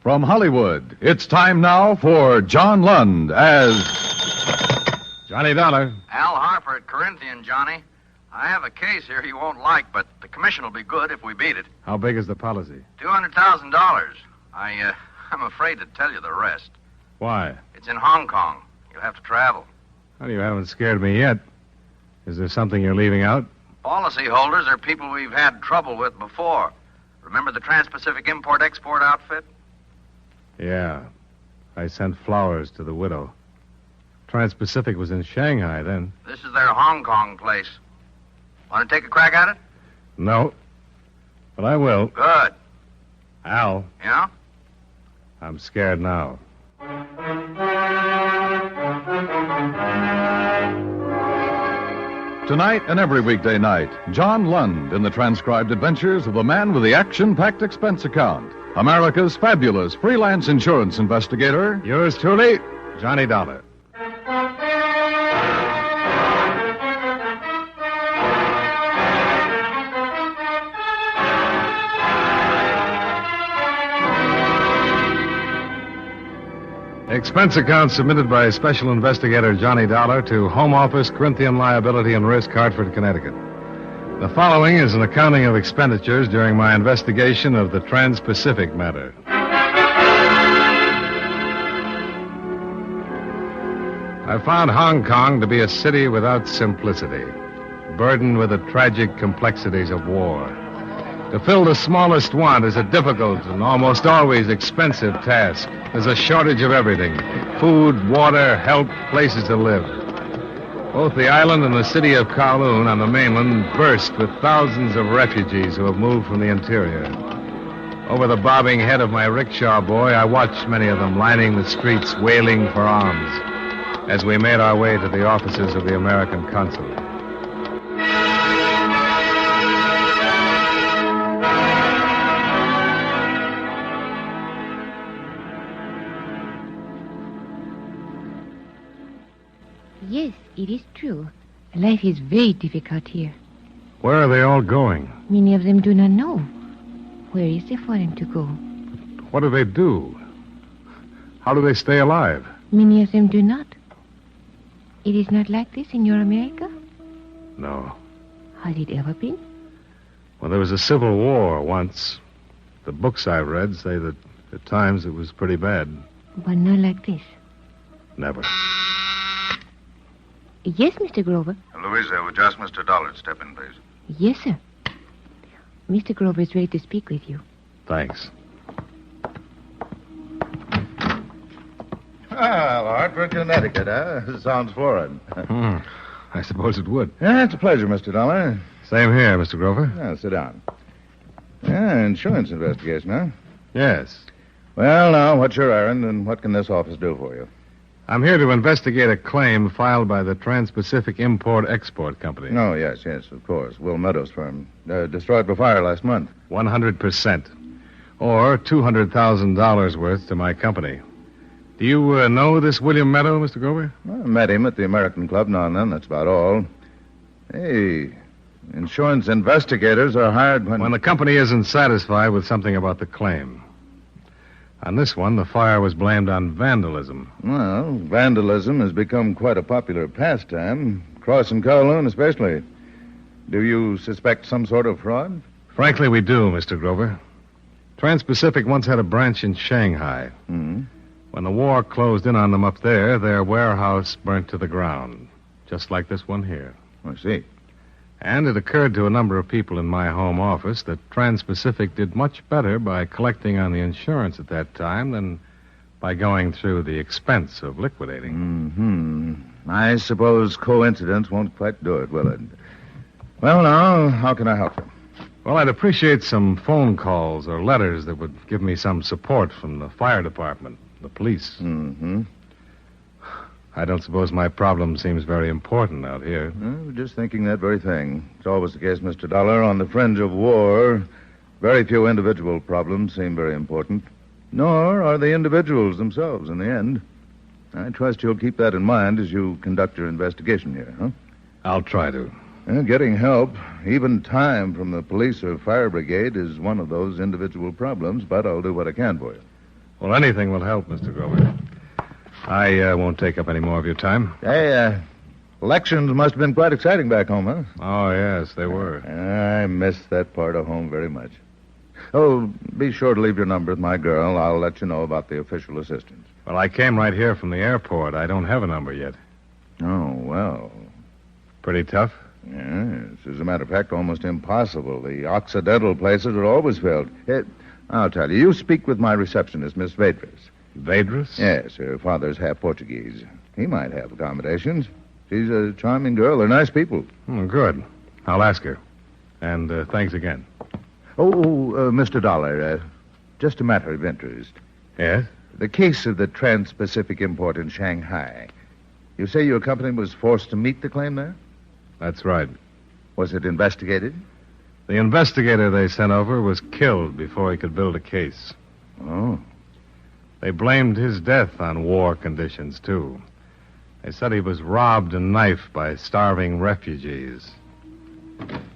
From Hollywood, it's time now for John Lund as Johnny Dollar. Al Harper at Corinthian, Johnny. I have a case here you won't like, but the commission will be good if we beat it. How big is the policy? $200,000. I'm afraid to tell you the rest. Why? It's in Hong Kong. You'll have to travel. Well, you haven't scared me yet. Is there something you're leaving out? Policyholders are people we've had trouble with before. Remember the Trans-Pacific Import-Export outfit? Yeah. I sent flowers to the widow. Trans-Pacific was in Shanghai then. This is their Hong Kong place. Want to take a crack at it? No. But I will. Good. Al, Yeah? I'm scared now. Tonight and every weekday night, John Lund in the transcribed adventures of the man with the action-packed expense account, America's fabulous freelance insurance investigator. Yours truly, Johnny Dollar. Expense account submitted by Special Investigator Johnny Dollar to Home Office, Corinthian Liability and Risk, Hartford, Connecticut. The following is an accounting of expenditures during my investigation of the Trans-Pacific matter. I found Hong Kong to be a city without simplicity, burdened with the tragic complexities of war. To fill the smallest want is a difficult and almost always expensive task. There's a shortage of everything: food, water, help, places to live. Both the island and the city of Kowloon on the mainland burst with thousands of refugees who have moved from the interior. Over the bobbing head of my rickshaw boy, I watched many of them lining the streets, wailing for alms, as we made our way to the offices of the American consulate. Yes, it is true. Life is very difficult here. Where are they all going? Many of them do not know. Where is there for them to go? What do they do? How do they stay alive? Many of them do not. It is not like this in your America? No. Has it ever been? Well, there was a civil war once. The books I've read say that at times it was pretty bad. But not like this. Never. Yes, Mr. Grover. Louisa, would you ask Mr. Dollar to step in, please? Yes, sir. Mr. Grover is ready to speak with you. Thanks. Well, Hartford, Connecticut, huh? Sounds florid. I suppose it would. Yeah, it's a pleasure, Mr. Dollar. Same here, Mr. Grover. Yeah, sit down. Yeah, insurance investigation, huh? Yes. Well, now, what's your errand, and what can this office do for you? I'm here to investigate a claim filed by the Trans-Pacific Import-Export Company. Oh, yes, of course. Will Meadow's firm. Destroyed by fire last month. 100%. Or $200,000 worth to my company. Do you know this William Meadow, Mr. Grover? Well, I met him at the American Club now and then. That's about all. Hey, insurance investigators are hired when the company isn't satisfied with something about the claim. On this one, the fire was blamed on vandalism. Well, vandalism has become quite a popular pastime, across in Kowloon especially. Do you suspect some sort of fraud? Frankly, we do, Mr. Grover. Trans-Pacific once had a branch in Shanghai. Hmm. When the war closed in on them up there, their warehouse burnt to the ground, just like this one here. I see. And it occurred to a number of people in my home office that Trans-Pacific did much better by collecting on the insurance at that time than by going through the expense of liquidating. Mm-hmm. I suppose coincidence won't quite do it, will it? Well, now, how can I help you? Well, I'd appreciate some phone calls or letters that would give me some support from the fire department, the police. Mm-hmm. I don't suppose my problem seems very important out here. We're just thinking that very thing. It's always the case, Mr. Dollar. On the fringe of war, very few individual problems seem very important. Nor are the individuals themselves in the end. I trust you'll keep that in mind as you conduct your investigation here, huh? I'll try to. Getting help, even time from the police or fire brigade, is one of those individual problems, but I'll do what I can for you. Well, anything will help, Mr. Grover. I won't take up any more of your time. Hey, elections must have been quite exciting back home, huh? Oh, yes, they were. I miss that part of home very much. Oh, be sure to leave your number with my girl. I'll let you know about the official assistance. Well, I came right here from the airport. I don't have a number yet. Oh, well. Pretty tough? Yes. As a matter of fact, almost impossible. The Occidental places are always filled. I'll tell you. You speak with my receptionist, Miss Vedras. Vedras? Yes, her father's half Portuguese. He might have accommodations. She's a charming girl. They're nice people. Good. I'll ask her. And thanks again. Mr. Dollar, just a matter of interest. Yes? The case of the Trans-Pacific import in Shanghai. You say your company was forced to meet the claim there? That's right. Was it investigated? The investigator they sent over was killed before he could build a case. Oh. They blamed his death on war conditions, too. They said he was robbed and knifed by starving refugees.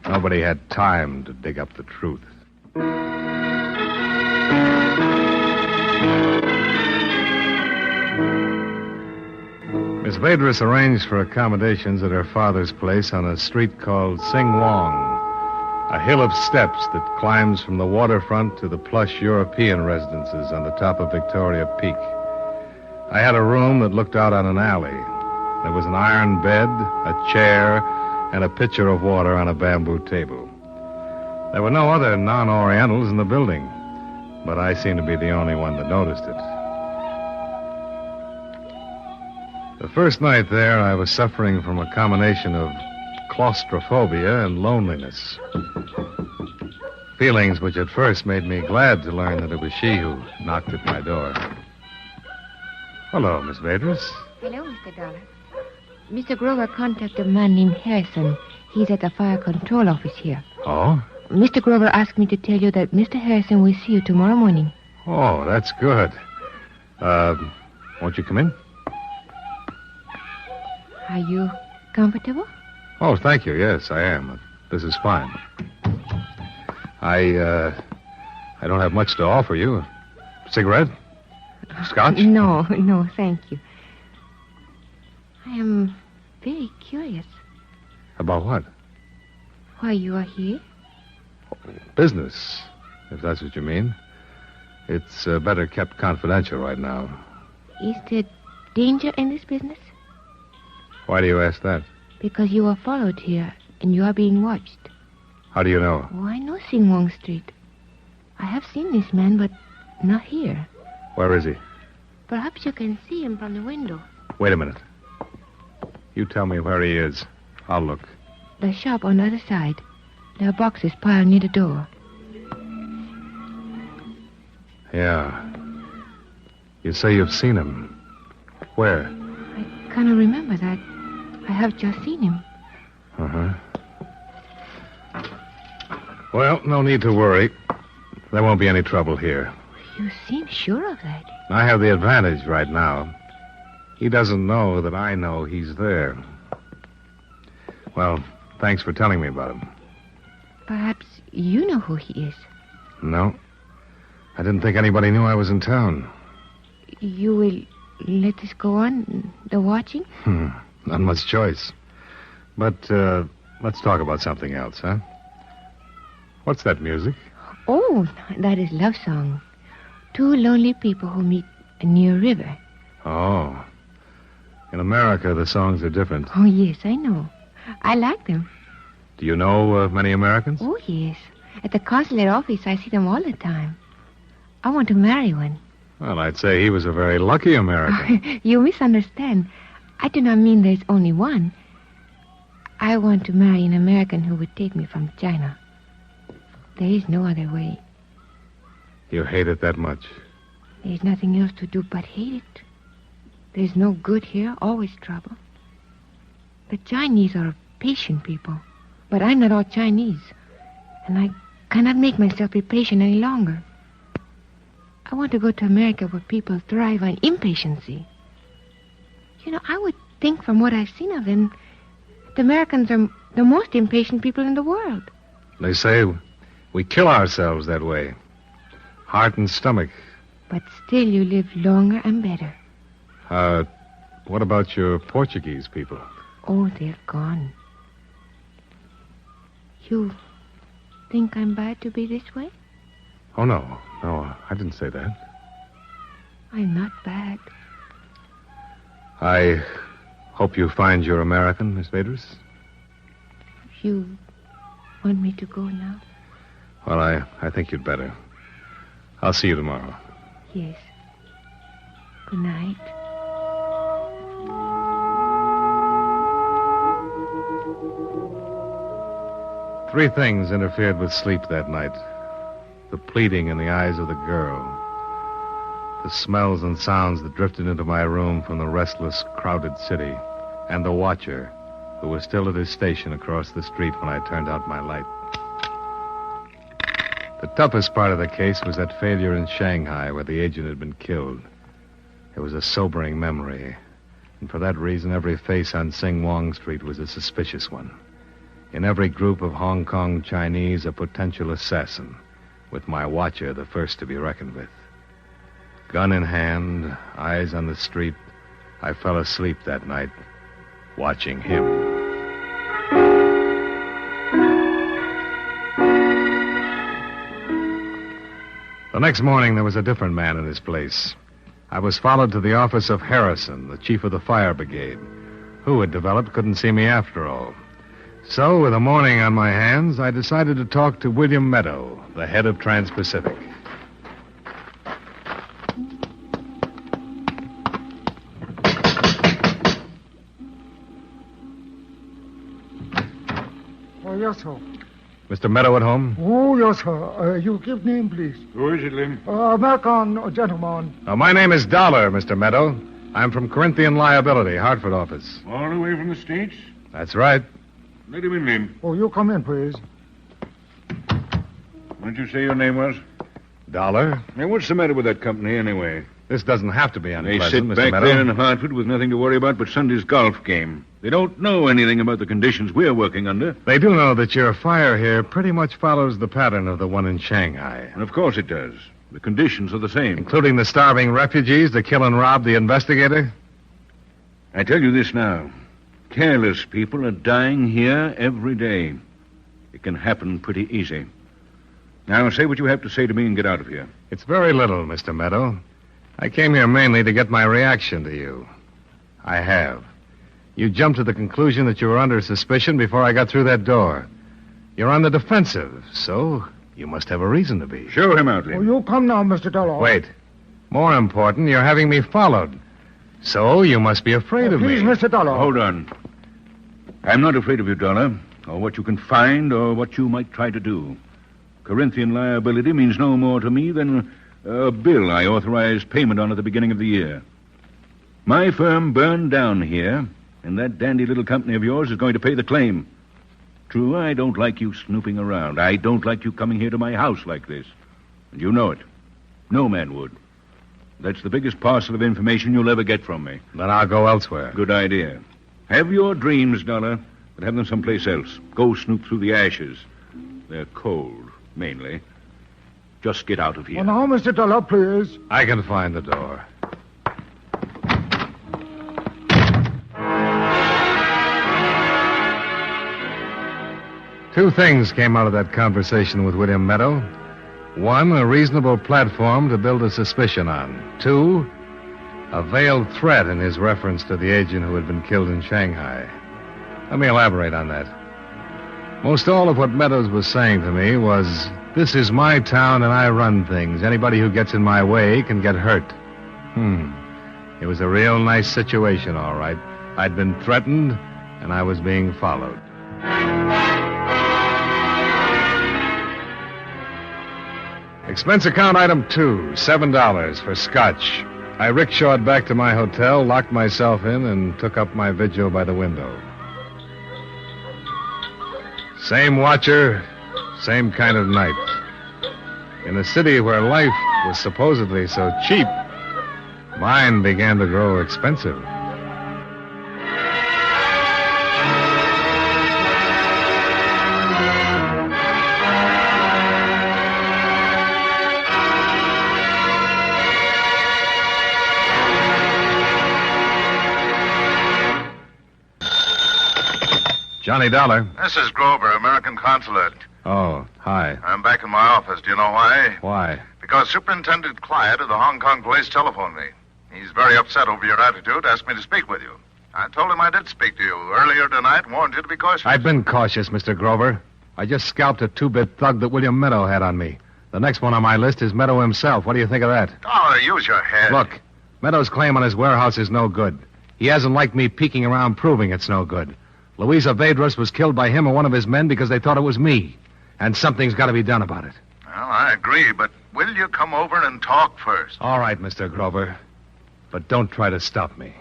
Nobody had time to dig up the truth. Miss Vedras arranged for accommodations at her father's place on a street called Sing Wong, a hill of steps that climbs from the waterfront to the plush European residences on the top of Victoria Peak. I had a room that looked out on an alley. There was an iron bed, a chair, and a pitcher of water on a bamboo table. There were no other non-Orientals in the building, but I seemed to be the only one that noticed it. The first night there, I was suffering from a combination of claustrophobia and loneliness. Feelings which at first made me glad to learn that it was she who knocked at my door. Hello, Miss Vedras. Hello, Mr. Dollar. Mr. Grover contacted a man named Harrison. He's at the fire control office here. Oh? Mr. Grover asked me to tell you that Mr. Harrison will see you tomorrow morning. Oh, that's good. Won't you come in? Are you comfortable? Oh, thank you. Yes, I am. This is fine. I don't have much to offer you. Cigarette? Scotch? No, thank you. I am very curious. About what? Why you are here? Business, if that's what you mean. It's better kept confidential right now. Is there danger in this business? Why do you ask that? Because you are followed here and you are being watched. How do you know? Oh, I know Sing Wong Street. I have seen this man, but not here. Where is he? Perhaps you can see him from the window. Wait a minute. You tell me where he is. I'll look. The shop on the other side. There are boxes piled near the door. Yeah. You say you've seen him. Where? I cannot remember that. I have just seen him. Uh-huh. Well, no need to worry. There won't be any trouble here. You seem sure of that. I have the advantage right now. He doesn't know that I know he's there. Well, thanks for telling me about him. Perhaps you know who he is. No. I didn't think anybody knew I was in town. You will let this go on, the watching? Not much choice. But let's talk about something else, huh? What's that music? Oh, that is love song. Two lonely people who meet near a river. Oh. In America, the songs are different. Oh, yes, I know. I like them. Do you know many Americans? Oh, yes. At the consulate office, I see them all the time. I want to marry one. Well, I'd say he was a very lucky American. You misunderstand. I do not mean there's only one. I want to marry an American who would take me from China. There is no other way. You hate it that much? There's nothing else to do but hate it. There's no good here, always trouble. The Chinese are patient people, but I'm not all Chinese, and I cannot make myself be patient any longer. I want to go to America where people thrive on impatience. You know, I would think from what I've seen of them, the Americans are the most impatient people in the world. They say we kill ourselves that way. Heart and stomach. But still you live longer and better. What about your Portuguese people? Oh, they're gone. You think I'm bad to be this way? Oh, no. No, I didn't say that. I'm not bad. I hope you find your American, Miss Vadris. You want me to go now? Well, I think you'd better. I'll see you tomorrow. Yes. Good night. Three things interfered with sleep that night. The pleading in the eyes of the girl. The smells and sounds that drifted into my room from the restless, crowded city. And the watcher, who was still at his station across the street when I turned out my light. The toughest part of the case was that failure in Shanghai where the agent had been killed. It was a sobering memory. And for that reason, every face on Sing Wong Street was a suspicious one. In every group of Hong Kong Chinese, a potential assassin, with my watcher the first to be reckoned with. Gun in hand, eyes on the street, I fell asleep that night, watching him. The next morning, there was a different man in his place. I was followed to the office of Harrison, the chief of the fire brigade, who, it developed, couldn't see me after all. So, with the morning on my hands, I decided to talk to William Meadow, the head of Trans-Pacific. Oh, yes, sir. Mr. Meadow at home? Oh, yes, sir. You give name, please. Who is it, Lim? American gentleman. My name is Dollar, Mr. Meadow. I'm from Corinthian Liability, Hartford office. All the way from the States? That's right. Let him in, Lim. Oh, you come in, please. What did you say your name was? Dollar? Now, what's the matter with that company, anyway? This doesn't have to be They unpleasant, sit Mr. back Meadow. there in Hartford with nothing to worry about but Sunday's golf game. They don't know anything about the conditions we're working under. They do know that your fire here pretty much follows the pattern of the one in Shanghai. And of course it does. The conditions are the same. Including the starving refugees, the kill and rob the investigator? I tell you this now. Careless people are dying here every day. It can happen pretty easy. Now, say what you have to say to me and get out of here. It's very little, Mr. Meadow. I came here mainly to get my reaction to you. I have. You jumped to the conclusion that you were under suspicion before I got through that door. You're on the defensive, so you must have a reason to be. Show him out, Oh, Lim. you come now, Mr. Dollar. Wait. More important, you're having me followed. So you must be afraid of Please, me. Mr. Dollar. Hold on. I'm not afraid of you, Dollar, or what you can find, or what you might try to do. Corinthian liability means no more to me than a bill I authorized payment on at the beginning of the year. My firm burned down here, and that dandy little company of yours is going to pay the claim. True, I don't like you snooping around. I don't like you coming here to my house like this. And you know it. No man would. That's the biggest parcel of information you'll ever get from me. Then I'll go elsewhere. Good idea. Have your dreams, Dollar, but have them someplace else. Go snoop through the ashes. They're cold, mainly. Just get out of here. Oh, now, Mr. Dollar, please. I can find the door. Two things came out of that conversation with William Meadow. One, a reasonable platform to build a suspicion on. Two, a veiled threat in his reference to the agent who had been killed in Shanghai. Let me elaborate on that. Most all of what Meadows was saying to me was, this is my town and I run things. Anybody who gets in my way can get hurt. It was a real nice situation, all right. I'd been threatened, and I was being followed. Expense account item 2, $7 for scotch. I rickshawed back to my hotel, locked myself in, and took up my vigil by the window. Same watcher, same kind of night. In a city where life was supposedly so cheap, mine began to grow expensive. Johnny Dollar. This is Grover, American Consulate. Oh, hi. I'm back in my office. Do you know why? Why? Because Superintendent Clyde of the Hong Kong police telephoned me. He's very upset over your attitude, asked me to speak with you. I told him I did speak to you earlier tonight, warned you to be cautious. I've been cautious, Mr. Grover. I just scalped a two-bit thug that William Meadow had on me. The next one on my list is Meadow himself. What do you think of that? Oh, use your head. Look, Meadow's claim on his warehouse is no good. He hasn't liked me peeking around proving it's no good. Louisa Vedras was killed by him or one of his men because they thought it was me. And something's got to be done about it. Well, I agree, but will you come over and talk first? All right, Mr. Grover. But don't try to stop me.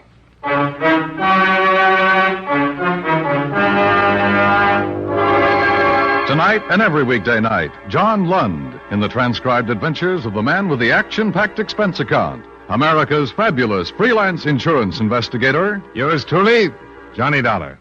Tonight and every weekday night, John Lund in the transcribed adventures of the man with the action-packed expense account, America's fabulous freelance insurance investigator. Yours truly, Johnny Dollar.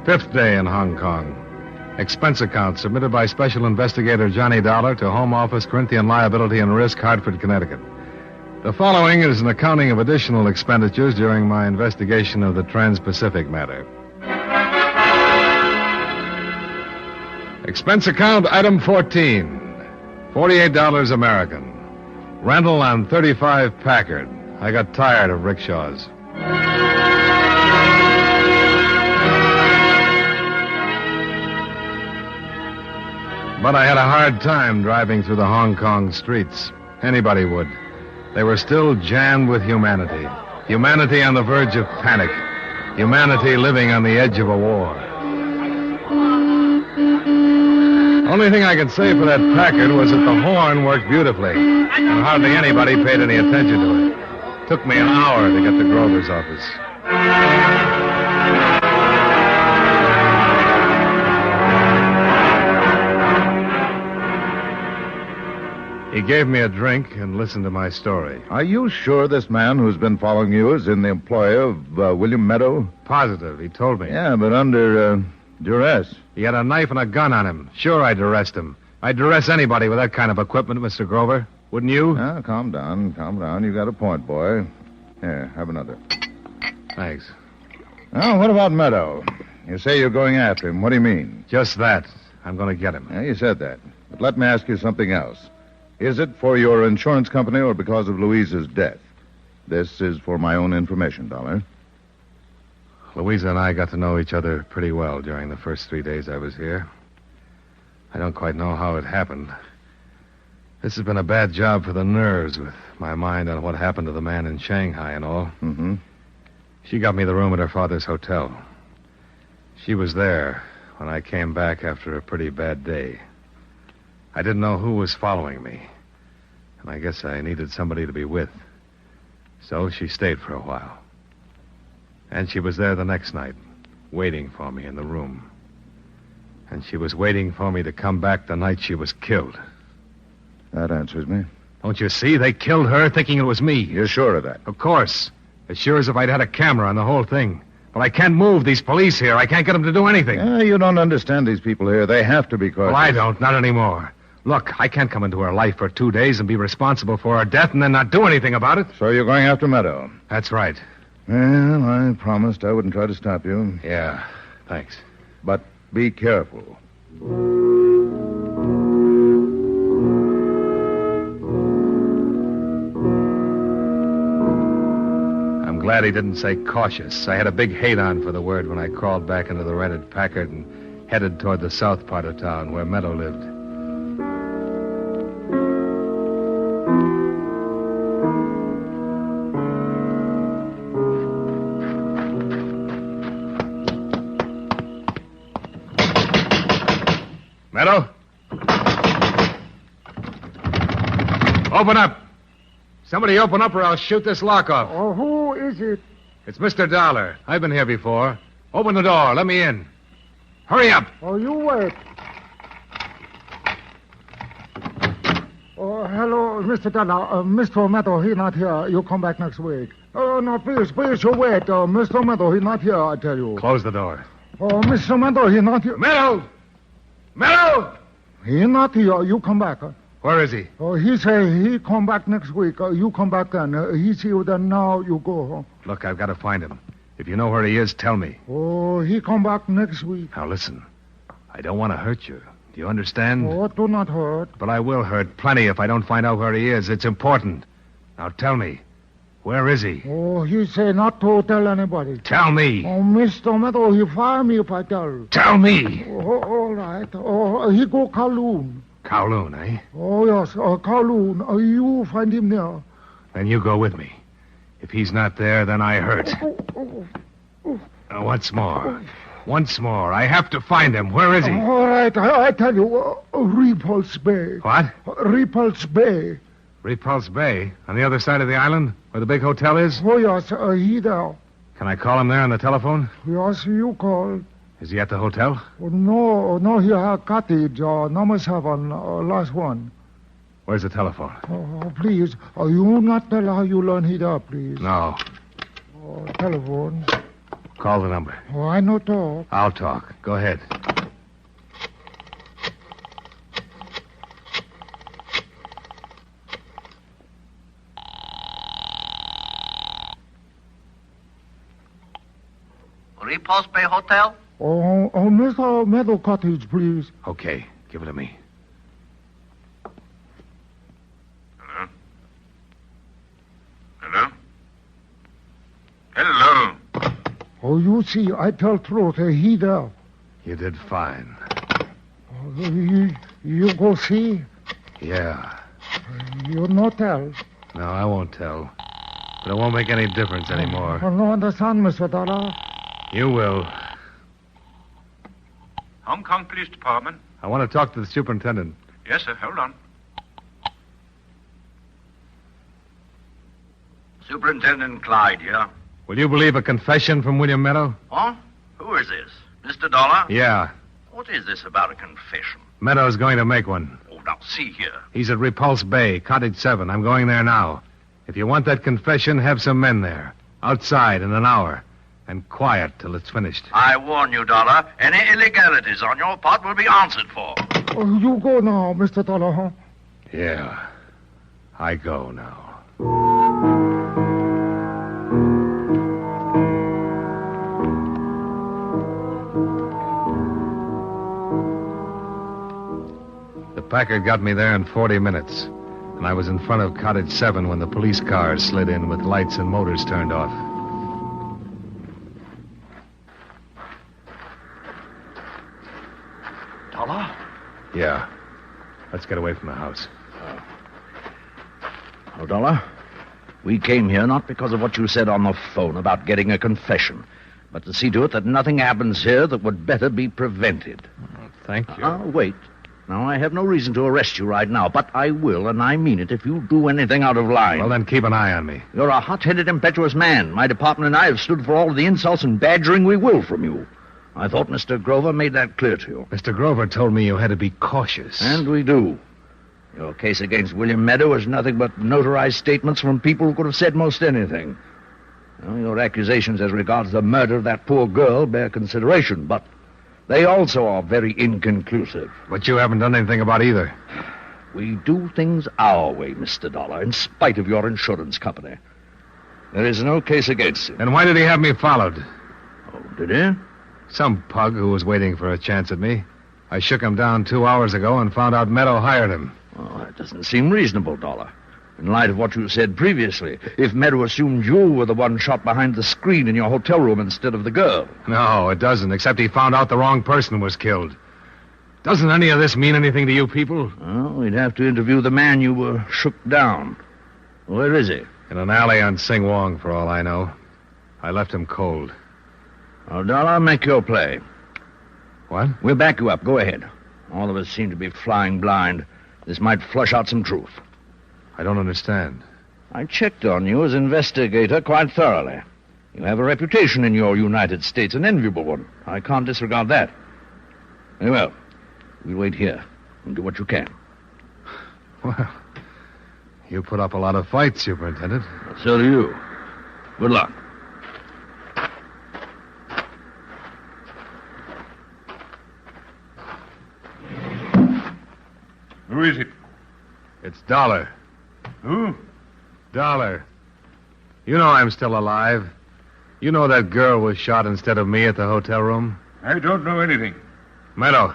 Fifth day in Hong Kong. Expense account submitted by Special Investigator Johnny Dollar to Home Office, Corinthian Liability and Risk, Hartford, Connecticut. The following is an accounting of additional expenditures during my investigation of the Trans-Pacific matter. Expense account item 14. $48 American. Rental on 35 Packard. I got tired of rickshaws. But I had a hard time driving through the Hong Kong streets. Anybody would. They were still jammed with humanity. Humanity on the verge of panic. Humanity living on the edge of a war. Only thing I could say for that Packard was that the horn worked beautifully, and hardly anybody paid any attention to it. Took me an hour to get to Grover's office. He gave me a drink and listened to my story. Are you sure this man who's been following you is in the employ of William Meadow? Positive, he told me. Yeah, but under duress. He had a knife and a gun on him. Sure, I'd arrest him. I'd arrest anybody with that kind of equipment, Mr. Grover. Wouldn't you? Ah, calm down. You got a point, boy. Here, have another. Thanks. Now, what about Meadow? You say you're going after him. What do you mean? Just that. I'm going to get him. Yeah, you said that. But let me ask you something else. Is it for your insurance company or because of Louisa's death? This is for my own information, Dollar. Louisa and I got to know each other pretty well during the first 3 days I was here. I don't quite know how it happened. This has been a bad job for the nerves, with my mind on what happened to the man in Shanghai and all. Mm-hmm. She got me the room at her father's hotel. She was there when I came back after a pretty bad day. I didn't know who was following me, and I guess I needed somebody to be with. So she stayed for a while. And she was there the next night, waiting for me in the room. And she was waiting for me to come back the night she was killed. That answers me. Don't you see? They killed her thinking it was me. You're sure of that? Of course. As sure as if I'd had a camera on the whole thing. But I can't move these police here. I can't get them to do anything. You don't understand these people here. They have to be cautious. Well, I don't. Not anymore. Look, I can't come into her life for 2 days and be responsible for her death and then not do anything about it. So you're going after Meadow? That's right. Well, I promised I wouldn't try to stop you. Yeah, thanks. But be careful. I'm glad he didn't say cautious. I had a big hate on for the word when I crawled back into the rented Packard and headed toward the south part of town where Meadow lived. Meadow? Open up. Somebody open up or I'll shoot this lock off. Oh, who is it? It's Mr. Dollar. I've been here before. Open the door. Let me in. Hurry up. Oh, you wait. Oh, hello, Mr. Dollar. Mr. Meadow, he not here. You come back next week. Oh, no, please, you wait. Mr. Meadow, he not here, I tell you. Close the door. Oh, Mr. Meadow, he not here. Meadow! Meadow! He not here. You come back. Where is he? He say he come back next week. You come back then. He see you then. Now you go. Look, I've got to find him. If you know where he is, tell me. Oh, he come back next week. Now, listen. I don't want to hurt you. Do you understand? Oh, do not hurt. But I will hurt plenty if I don't find out where he is. It's important. Now, tell me. Where is he? Oh, he say not to tell anybody. Tell me. Oh, Mr. Meadow, he fire me if I tell. Tell me. Oh, all right. Oh, he go Kowloon. Kowloon, eh? Oh, yes, Kowloon. You find him there. Then you go with me. If he's not there, then I hurt. Once more. I have to find him. Where is he? All right, I tell you, Repulse Bay. What? Repulse Bay. Repulse Bay? On the other side of the island? Where the big hotel is? Oh, yes, he there. Can I call him there on the telephone? Yes, you call. Is he at the hotel? Oh, no, he have cottage, number 7, last one. Where's the telephone? Oh, please, you not tell how you learn he there, please. No. Oh, telephone. Call the number. Oh, I no talk. I'll talk. Go ahead. Repulse Bay Hotel? Oh, Mr. Meadow Cottage, please. Okay. Give it to me. Hello? Hello? Hello? Oh, you see, I tell truth, he there. You did fine. Oh, you go see? Yeah. You no tell. No, I won't tell. But it won't make any difference anymore. Oh, no understand, Mr. Dollar. You will. Hong Kong Police Department. I want to talk to the superintendent. Yes, sir. Hold on. Superintendent Clyde here. Will you believe a confession from William Meadow? Oh? Who is this? Mr. Dollar? Yeah. What is this about a confession? Meadow's going to make one. Oh, now, see here. He's at Repulse Bay, Cottage 7. I'm going there now. If you want that confession, have some men there. Outside in an hour. And quiet till it's finished. I warn you, Dollar, any illegalities on your part will be answered for. Oh, you go now, Mr. Dollar, huh? Yeah. I go now. The Packard got me there in 40 minutes. And I was in front of Cottage 7 when the police cars slid in with lights and motors turned off. Dollar? Yeah. Let's get away from the house. Oh, Dollar, we came here not because of what you said on the phone about getting a confession, but to see to it that nothing happens here that would better be prevented. Thank you. Wait. Now, I have no reason to arrest you right now, but I will, and I mean it, if you do anything out of line. Well, then keep an eye on me. You're a hot-headed, impetuous man. My department and I have stood for all of the insults and badgering we will from you. I thought Mr. Grover made that clear to you. Mr. Grover told me you had to be cautious. And we do. Your case against William Meadow is nothing but notarized statements from people who could have said most anything. Well, your accusations as regards the murder of that poor girl bear consideration, but they also are very inconclusive. But you haven't done anything about either. We do things our way, Mr. Dollar, in spite of your insurance company. There is no case against him. Then why did he have me followed? Oh, did he? Some pug who was waiting for a chance at me. I shook him down 2 hours ago and found out Meadow hired him. Well, that doesn't seem reasonable, Dollar. In light of what you said previously, if Meadow assumed you were the one shot behind the screen in your hotel room instead of the girl. No, it doesn't, except he found out the wrong person was killed. Doesn't any of this mean anything to you people? Well, we'd have to interview the man you shook down. Where is he? In an alley on Sing Wong, for all I know. I left him cold. Well, Dollar, make your play. What? We'll back you up. Go ahead. All of us seem to be flying blind. This might flush out some truth. I don't understand. I checked on you as investigator quite thoroughly. You have a reputation in your United States, an enviable one. I can't disregard that. Very well. We'll wait here and do what you can. Well, you put up a lot of fights, Superintendent. So do you. Good luck. Who is it? It's Dollar. Who? Dollar. You know I'm still alive. You know that girl was shot instead of me at the hotel room? I don't know anything. Meadow,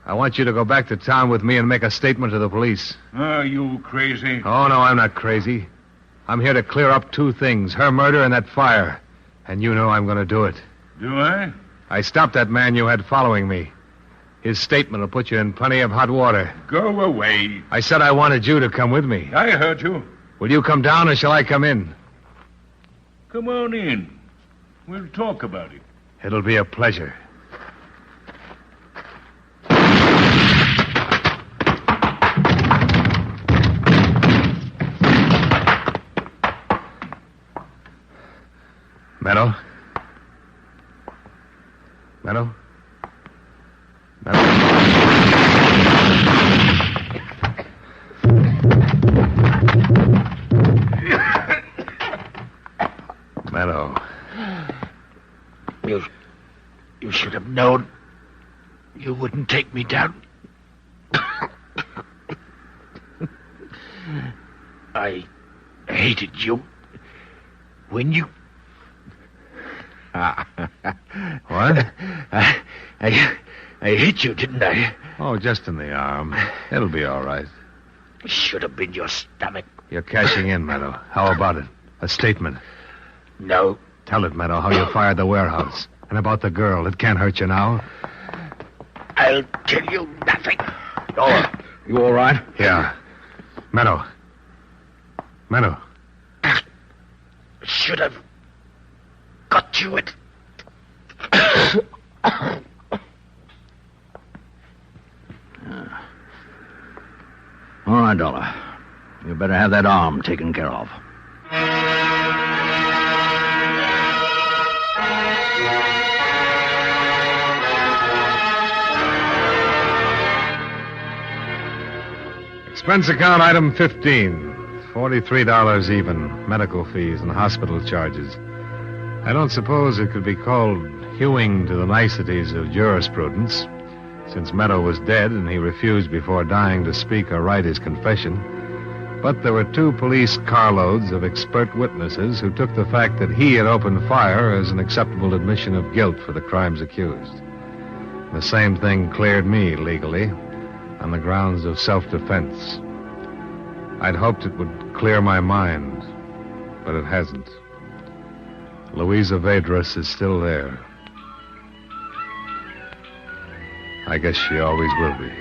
I want you to go back to town with me and make a statement to the police. Are you crazy? Oh, no, I'm not crazy. I'm here to clear up two things, her murder and that fire. And you know I'm going to do it. Do I? I stopped that man you had following me. His statement will put you in plenty of hot water. Go away. I said I wanted you to come with me. I heard you. Will you come down or shall I come in? Come on in. We'll talk about it. It'll be a pleasure. Meadow? Meadow? Meadow. You should have known you wouldn't take me down. I hated you when you... What? I hit you, didn't I? Oh, just in the arm. It'll be all right. Should have been your stomach. You're cashing in, Meadow. How about it? A statement. No. Tell it, Meadow, how you fired the warehouse. And about the girl. It can't hurt you now. I'll tell you nothing. Oh, you all right? Yeah. Meadow. Meadow. Should have got you it. All right, Dollar. You better have that arm taken care of. Expense account item 15. $43 even. Medical fees and hospital charges. I don't suppose it could be called hewing to the niceties of jurisprudence, since Meadow was dead and he refused before dying to speak or write his confession. But there were 2 police carloads of expert witnesses who took the fact that he had opened fire as an acceptable admission of guilt for the crimes accused. The same thing cleared me legally on the grounds of self-defense. I'd hoped it would clear my mind, but it hasn't. Louisa Vedras is still there. I guess she always will be.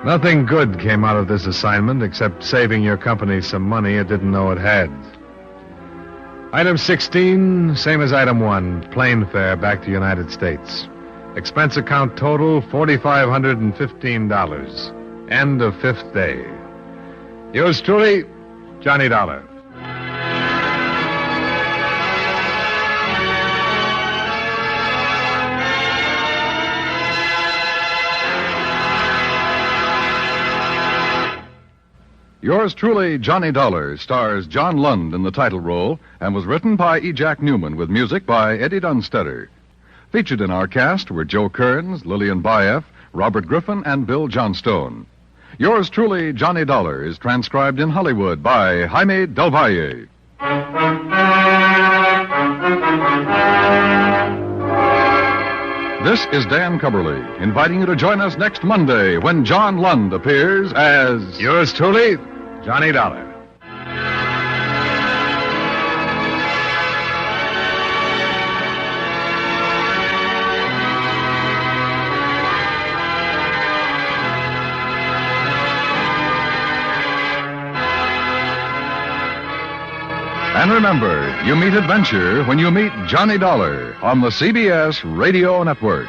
Nothing good came out of this assignment except saving your company some money it didn't know it had. Item 16, same as item 1, plane fare back to United States. Expense account total, $4,515. End of 5th day. Yours truly, Johnny Dollar. Yours truly, Johnny Dollar, stars John Lund in the title role and was written by E. Jack Newman with music by Eddie Dunstetter. Featured in our cast were Joe Kearns, Lillian Baeff, Robert Griffin, and Bill Johnstone. Yours truly, Johnny Dollar, is transcribed in Hollywood by Jaime Del Valle. This is Dan Cubberly, inviting you to join us next Monday when John Lund appears as... Yours truly, Johnny Dollar. And remember, you meet adventure when you meet Johnny Dollar on the CBS Radio Network.